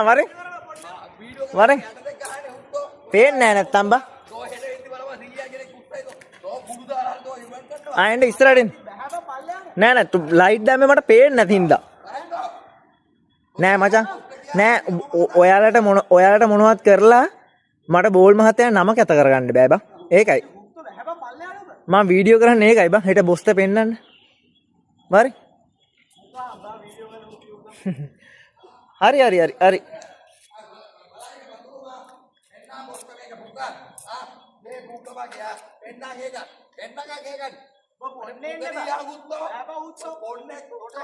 වරෙන් වරෙන් පේන්නේ නැහැ නැත්තම් බා එන්න ඉස්සරහට එන්න නෑ ලයිට් දැම්මේ මට පේන්නේ නැති හින්දා නෑ මචං නෑ ඔයාලට මොනවත් කරලා මට බෝල් මහත්තයා නම කැත කරගන්න බෑ බා ඒකයි මම වීඩියෝ කරන්නේ ඒකයි බා හෙට බොස්ට පෙන්නන්න වරි හරි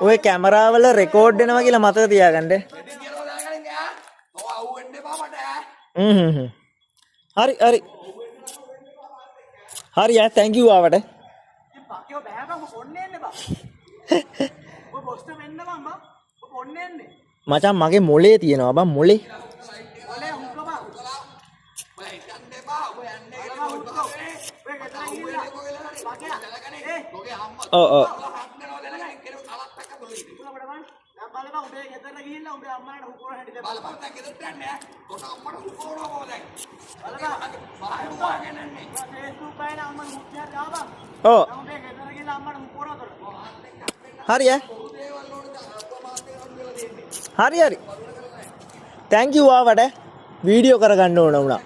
ඔය කැමරාවල රෙකෝඩ් වෙනවා කියලා මතක තියාගන්න. හරි thank you ආවට. මචං මගේ මොලේ තියෙනවා බං මොලේ. ඔව් හරි thank you ආවට වීඩියෝ කරගන්න ඕන වුණා